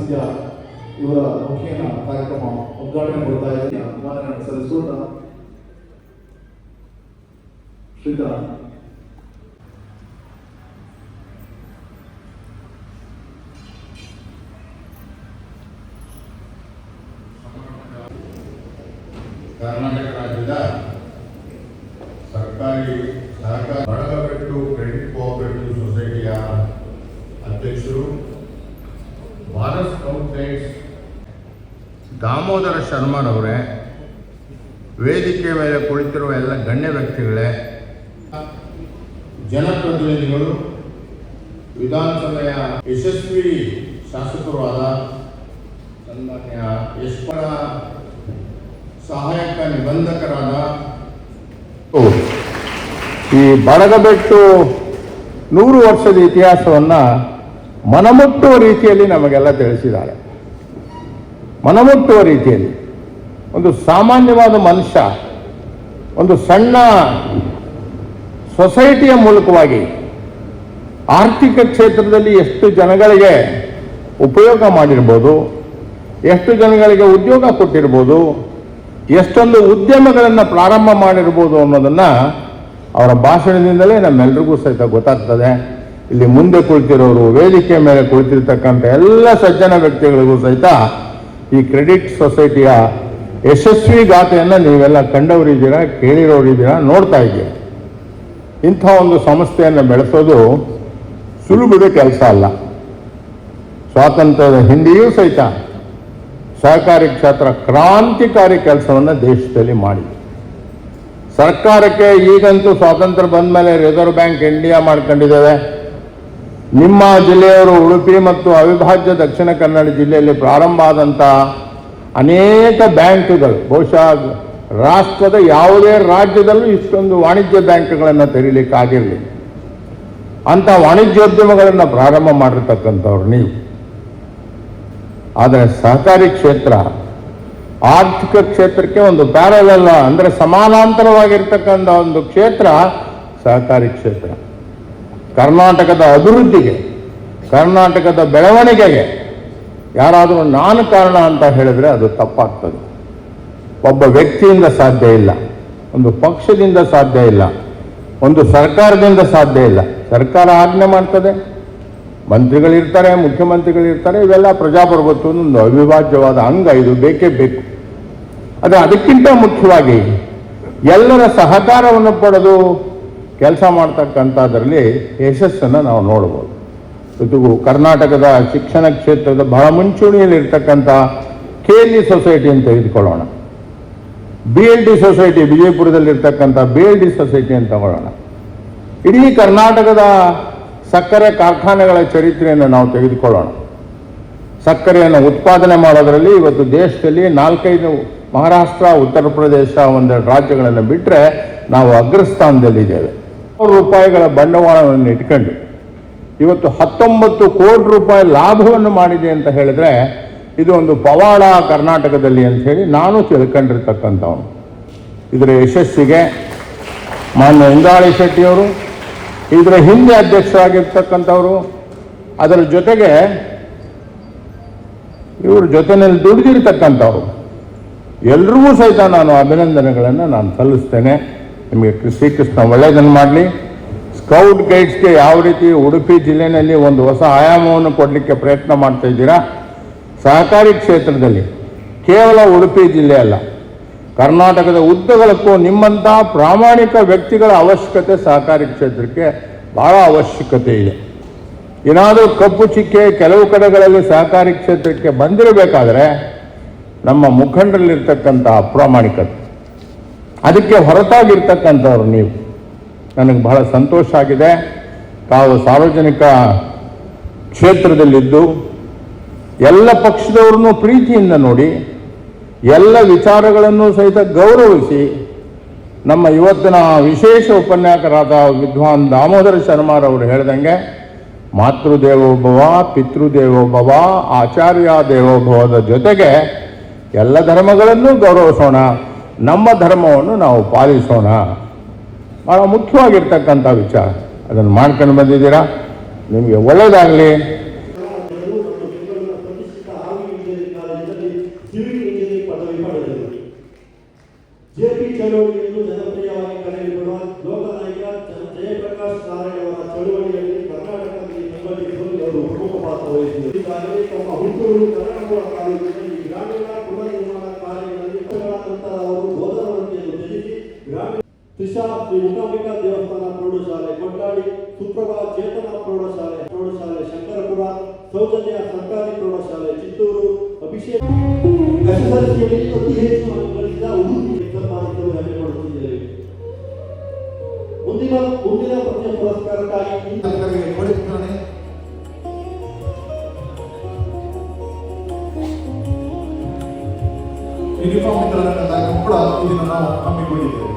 ಸತ್ಯ ಇವರ ಮುಖೇನ ಕಾರ್ಯಕ್ರಮ ಉದ್ಘಾಟನೆ ಮಾಡ್ತಾ ಇದ್ದೀನಿ. ವಂದನೆಗಳನ್ನು ಸಲ್ಲಿಸೋಣ. ಶ್ರೀಕಾಂತ್ ಕರ್ನಾಟಕ ರಾಜ್ಯದ ಸರ್ಕಾರಿ ಸಹಕಾರ ಬಡಗಬೆಟ್ಟು ಕ್ರೆಡಿಟ್ ಕೋಆಪರೇಟಿವ್ ಸೊಸೈಟಿಯ ಅಧ್ಯಕ್ಷರು, ಭಾರತ್ ಸ್ಕೌಟ್ ಗೈಡ್ಸ್ ದಾಮೋದರ ಶರ್ಮರವರೇ, ವೇದಿಕೆ ಮೇಲೆ ಕುಳಿತಿರುವ ಎಲ್ಲ ಗಣ್ಯ ವ್ಯಕ್ತಿಗಳೇ, ಜನಪ್ರತಿನಿಧಿಗಳು, ವಿಧಾನಸಭೆಯ ಯಶಸ್ವಿ ಶಾಸಕರು ಆದ ಸನ್ಮಾನ್ಯ ಯಶ್ವರ ಸಹಾಯಕ ನಿಬಂಧಕರಾದ ಈ ಬಡಗಬೆಟ್ಟು 100 ವರ್ಷದ ಇತಿಹಾಸವನ್ನು ಮನಮುಟ್ಟುವ ರೀತಿಯಲ್ಲಿ ನಮಗೆಲ್ಲ ತಿಳಿಸಿದ್ದಾರೆ. ಮನಮುಟ್ಟುವ ರೀತಿಯಲ್ಲಿ ಒಂದು ಸಾಮಾನ್ಯವಾದ ಮನುಷ್ಯ ಒಂದು ಸಣ್ಣ ಸೊಸೈಟಿಯ ಮೂಲಕವಾಗಿ ಆರ್ಥಿಕ ಕ್ಷೇತ್ರದಲ್ಲಿ ಎಷ್ಟು ಜನಗಳಿಗೆ ಉಪಯೋಗ ಮಾಡಿರ್ಬೋದು, ಎಷ್ಟು ಜನಗಳಿಗೆ ಉದ್ಯೋಗ ಕೊಟ್ಟಿರ್ಬೋದು, ಎಷ್ಟೊಂದು ಉದ್ಯಮಗಳನ್ನು ಪ್ರಾರಂಭ ಮಾಡಿರ್ಬೋದು ಅನ್ನೋದನ್ನು ಅವರ ಭಾಷಣದಿಂದಲೇ ನಮ್ಮೆಲ್ರಿಗೂ ಸಹಿತ ಗೊತ್ತಾಗ್ತದೆ. ಇಲ್ಲಿ ಮುಂದೆ ಕುಳಿತಿರೋರು, ವೇದಿಕೆ ಮೇಲೆ ಕುಳಿತಿರ್ತಕ್ಕಂಥ ಎಲ್ಲ ಸಜ್ಜನ ವ್ಯಕ್ತಿಗಳಿಗೂ ಸಹಿತ ಈ ಕ್ರೆಡಿಟ್ ಸೊಸೈಟಿಯ ಯಶಸ್ವಿ ಗಾಥೆಯನ್ನು ನೀವೆಲ್ಲ ಕಂಡವರಿದ್ದೀರಾ, ಕೇಳಿರೋರಿದ್ದೀರಾ, ನೋಡ್ತಾ ಇದ್ದೀರಾ. ಇಂಥ ಒಂದು ಸಂಸ್ಥೆಯನ್ನು ಬೆಳೆಸೋದು ಸುಲಭದ ಕೆಲಸ ಅಲ್ಲ. ಸ್ವಾತಂತ್ರ್ಯದ ಹಿಂದೆಯೂ ಸಹಿತ ಸಹಕಾರಿ ಕ್ಷೇತ್ರ ಕ್ರಾಂತಿಕಾರಿ ಕೆಲಸವನ್ನು ದೇಶದಲ್ಲಿ ಮಾಡಿದೆ. ಸರ್ಕಾರಕ್ಕೆ ಈಗಂತೂ ಸ್ವಾತಂತ್ರ್ಯ ಬಂದ ಮೇಲೆ ರಿಸರ್ವ್ ಬ್ಯಾಂಕ್ ಇಂಡಿಯಾ ಮಾಡ್ಕೊಂಡಿದ್ದೇವೆ. ನಿಮ್ಮ ಜಿಲ್ಲೆಯವರು ಉಡುಪಿ ಮತ್ತು ಅವಿಭಾಜ್ಯ ದಕ್ಷಿಣ ಕನ್ನಡ ಜಿಲ್ಲೆಯಲ್ಲಿ ಪ್ರಾರಂಭ ಆದಂಥ ಅನೇಕ ಬ್ಯಾಂಕ್ಗಳು, ಬಹುಶಃ ರಾಷ್ಟ್ರದ ಯಾವುದೇ ರಾಜ್ಯದಲ್ಲೂ ಇಷ್ಟೊಂದು ವಾಣಿಜ್ಯ ಬ್ಯಾಂಕ್ಗಳನ್ನು ತೆರೀಲಿಕ್ಕಾಗಿರಲಿಲ್ಲ. ಅಂಥ ವಾಣಿಜ್ಯೋದ್ಯಮಗಳನ್ನು ಪ್ರಾರಂಭ ಮಾಡಿರ್ತಕ್ಕಂಥವ್ರು ನೀವು. ಆದರೆ ಸಹಕಾರಿ ಕ್ಷೇತ್ರ ಆರ್ಥಿಕ ಕ್ಷೇತ್ರಕ್ಕೆ ಒಂದು ಪ್ಯಾರಲಲ್, ಅಂದರೆ ಸಮಾನಾಂತರವಾಗಿರ್ತಕ್ಕಂಥ ಒಂದು ಕ್ಷೇತ್ರ ಸಹಕಾರಿ ಕ್ಷೇತ್ರ. ಕರ್ನಾಟಕದ ಅಭಿವೃದ್ಧಿಗೆ, ಕರ್ನಾಟಕದ ಬೆಳವಣಿಗೆಗೆ ಯಾರಾದರೂ ನಾನು ಕಾರಣ ಅಂತ ಹೇಳಿದ್ರೆ ಅದು ತಪ್ಪಾಗ್ತದೆ. ಒಬ್ಬ ವ್ಯಕ್ತಿಯಿಂದ ಸಾಧ್ಯ ಇಲ್ಲ, ಒಂದು ಪಕ್ಷದಿಂದ ಸಾಧ್ಯ ಇಲ್ಲ, ಒಂದು ಸರ್ಕಾರದಿಂದ ಸಾಧ್ಯ ಇಲ್ಲ. ಸರ್ಕಾರ ಆಜ್ಞೆ ಮಾಡ್ತದೆ, ಮಂತ್ರಿಗಳಿರ್ತಾರೆ, ಮುಖ್ಯಮಂತ್ರಿಗಳಿರ್ತಾರೆ, ಇವೆಲ್ಲ ಪ್ರಜಾಪ್ರಭುತ್ವದ ಒಂದು ಅವಿಭಾಜ್ಯವಾದ ಅಂಗ, ಇದು ಬೇಕೇ ಬೇಕು. ಆದರೆ ಅದಕ್ಕಿಂತ ಮುಖ್ಯವಾಗಿ ಎಲ್ಲರ ಸಹಕಾರವನ್ನು ಪಡೆದು ಕೆಲಸ ಮಾಡ್ತಕ್ಕಂಥದ್ರಲ್ಲಿ ಯಶಸ್ಸನ್ನು ನಾವು ನೋಡ್ಬೋದು. ಜೊತೆಗೂ ಕರ್ನಾಟಕದ ಶಿಕ್ಷಣ ಕ್ಷೇತ್ರದ ಬಹಳ ಮುಂಚೂಣಿಯಲ್ಲಿರ್ತಕ್ಕಂಥ KLE ಸೊಸೈಟಿಯನ್ನು ತೆಗೆದುಕೊಳ್ಳೋಣ, BLD ಸೊಸೈಟಿ, ವಿಜಯಪುರದಲ್ಲಿರ್ತಕ್ಕಂಥ BLD ಸೊಸೈಟಿಯನ್ನು ತಗೊಳ್ಳೋಣ. ಇಡೀ ಕರ್ನಾಟಕದ ಸಕ್ಕರೆ ಕಾರ್ಖಾನೆಗಳ ಚರಿತ್ರೆಯನ್ನು ನಾವು ತೆಗೆದುಕೊಳ್ಳೋಣ. ಸಕ್ಕರೆಯನ್ನು ಉತ್ಪಾದನೆ ಮಾಡೋದರಲ್ಲಿ ಇವತ್ತು ದೇಶದಲ್ಲಿ 4-5 ಮಹಾರಾಷ್ಟ್ರ, ಉತ್ತರ ಪ್ರದೇಶ, ಒಂದೆರಡು ರಾಜ್ಯಗಳನ್ನು ಬಿಟ್ಟರೆ ನಾವು ಅಗ್ರಸ್ಥಾನದಲ್ಲಿದ್ದೇವೆ. ₹100 ಬಂಡವಾಳವನ್ನು ಇಟ್ಕೊಂಡು ಇವತ್ತು 19 ಕೋಟಿ ರೂಪಾಯಿ ಲಾಭವನ್ನು ಮಾಡಿದೆ ಅಂತ ಹೇಳಿದ್ರೆ ಇದು ಒಂದು ಪವಾಡ ಕರ್ನಾಟಕದಲ್ಲಿ ಅಂತ ಹೇಳಿ ನಾನು ತಿಳ್ಕೊಂಡಿರ್ತಕ್ಕಂಥವನು. ಇದರ ಯಶಸ್ಸಿಗೆ ಮಾನ್ಯ ಇಂದ್ರಾಳಿ ಶೆಟ್ಟಿಯವರು, ಇದರ ಹಿಂದೆ ಅಧ್ಯಕ್ಷರಾಗಿರ್ತಕ್ಕಂಥವರು, ಅದರ ಜೊತೆಗೆ ಇವ್ರ ಜೊತೆಯಲ್ಲಿ ದುಡಿದಿರ್ತಕ್ಕಂಥವ್ರು ಎಲ್ರಿಗೂ ಸಹಿತ ನಾನು ಅಭಿನಂದನೆಗಳನ್ನು ನಾನು ಸಲ್ಲಿಸ್ತೇನೆ. ನಿಮಗೆ ಶ್ರೀಕೃಷ್ಣ ಒಳ್ಳೆಯದನ್ನು ಮಾಡಲಿ. ಸ್ಕೌಟ್ ಗೈಡ್ಸ್ಗೆ ಯಾವ ರೀತಿ ಉಡುಪಿ ಜಿಲ್ಲೆಯಲ್ಲಿ ಒಂದು ಹೊಸ ಆಯಾಮವನ್ನು ಕೊಡಲಿಕ್ಕೆ ಪ್ರಯತ್ನ ಮಾಡ್ತಾ ಇದ್ದೀರಾ, ಸಹಕಾರಿ ಕ್ಷೇತ್ರದಲ್ಲಿ ಕೇವಲ ಉಡುಪಿ ಜಿಲ್ಲೆ ಅಲ್ಲ, ಕರ್ನಾಟಕದ ಉದ್ದಗಲಕ್ಕೂ ನಿಮ್ಮಂಥ ಪ್ರಾಮಾಣಿಕ ವ್ಯಕ್ತಿಗಳ ಅವಶ್ಯಕತೆ ಸಹಕಾರಿ ಕ್ಷೇತ್ರಕ್ಕೆ ಬಹಳ ಅವಶ್ಯಕತೆ ಇದೆ. ಏನಾದರೂ ಕಪ್ಪು ಚಿಕ್ಕೆ ಕೆಲವು ಕಡೆಗಳಲ್ಲಿ ಸಹಕಾರಿ ಕ್ಷೇತ್ರಕ್ಕೆ ಬಂದಿರಬೇಕಾದ್ರೆ ನಮ್ಮ ಮುಖಂಡರಲ್ಲಿರ್ತಕ್ಕಂಥ ಅಪ್ರಾಮಾಣಿಕತೆ, ಅದಕ್ಕೆ ಹೊರತಾಗಿರ್ತಕ್ಕಂಥವ್ರು ನೀವು. ನನಗೆ ಬಹಳ ಸಂತೋಷ ಆಗಿದೆ. ತಾವು ಸಾರ್ವಜನಿಕ ಕ್ಷೇತ್ರದಲ್ಲಿದ್ದು ಎಲ್ಲ ಪಕ್ಷದವ್ರನ್ನೂ ಪ್ರೀತಿಯಿಂದ ನೋಡಿ, ಎಲ್ಲ ವಿಚಾರಗಳನ್ನು ಸಹಿತ ಗೌರವಿಸಿ, ನಮ್ಮ ಇವತ್ತಿನ ವಿಶೇಷ ಉಪನ್ಯಾಸಕರಾದ ವಿದ್ವಾನ್ ದಾಮೋದರ ಶರ್ಮರವರು ಹೇಳಿದಂಗೆ ಮಾತೃದೇವೋಭವ, ಪಿತೃದೇವೋಭವ, ಆಚಾರ್ಯ ದೇವೋಭವದ ಜೊತೆಗೆ ಎಲ್ಲ ಧರ್ಮಗಳನ್ನು ಗೌರವಿಸೋಣ, ನಮ್ಮ ಧರ್ಮವನ್ನು ನಾವು ಪಾಲಿಸೋಣ. ಭಾಳ ಮುಖ್ಯವಾಗಿರ್ತಕ್ಕಂಥ ವಿಚಾರ. ಅದನ್ನು ಮಾಡ್ಕೊಂಡು ಬಂದಿದ್ದೀರಾ, ನಿಮಗೆ ಒಳ್ಳೆಯದಾಗಲಿ. ಸಿವಿಲ್ ಇಂಜಿನಿಯರಿಂಗ್ ಪದವಿ ಪಡೆದರು. ಜೆಪಿ ಚಳವಳಿಯನ್ನು ಜನಪ್ರಿಯವಾಗಿ ಕರೆಯಲ್ಪಡುವ ಲೋಕನಾಯಕ ಜಯಪ್ರಕಾಶ್ ನಾರಾಯಣ ಅವರ ಚಳವಳಿಯಲ್ಲಿ ಕರ್ನಾಟಕದಲ್ಲಿ ಸಂಘಟಿಸುವಲ್ಲಿ ಅವರು ಪ್ರಮುಖ ಪಾತ್ರ ವಹಿಸಿದರು. ಈಗಾಗಲೇ ತಮ್ಮ ಹುಟ್ಟೂರು ಕನ್ನಡಪುರ ತಾಲೂಕಿನಲ್ಲಿ ಗ್ರಾಮೀಣ ಪುನರ್ನಿರ್ಮಾಣ ಕಾರ್ಯಗಳಲ್ಲಿ ನಂತರ ಅವರು ಬೋಧನಾ ವೃತ್ತಿಯನ್ನು ತ್ಯಜಿಸಿ ಗ್ರಾಮೀಣ ತ್ರಿಷಾ ಶ್ರೀ ಮೂಕಾಂಬಿಕಾ ದೇವಸ್ಥಾನ ಪ್ರೌಢಶಾಲೆ ಕೊಟ್ಟಾಡಿ, ಸುಪ್ರಭಾ ಚೇತನ ಪ್ರೌಢಶಾಲೆ ಶಂಕರಪುರ, ಸೌಜನ್ಯ ಸರ್ಕಾರಿ ಪ್ರೌಢಶಾಲೆ ಚಿತ್ತೂರು, ಅಭಿಷೇಕ್ ಎಸ್ಎಸ್ಎಲ್ಸಿಯಲ್ಲಿ ಅತಿ ಹೆಚ್ಚು ಅಂಕ ಗಳಿಸಿದ ಉಡುಪಿ ಸನ್ಮಾನಿಸಲು ಹೆಮ್ಮೆ ಪಡುತ್ತಿದ್ದೇವೆ. ಮುಂದಿನ ಪ್ರತಿಯೊಂದು ಪುರಸ್ಕಾರಕ್ಕಾಗಿ ಕೊಡುತ್ತಾನೆ. ಯೂನಿಫಾರ್ಮ್ ವಿತರಣೆ ಕೂಡ ಇದನ್ನು ನಾವು ಹಮ್ಮಿಕೊಂಡಿದ್ದೇವೆ.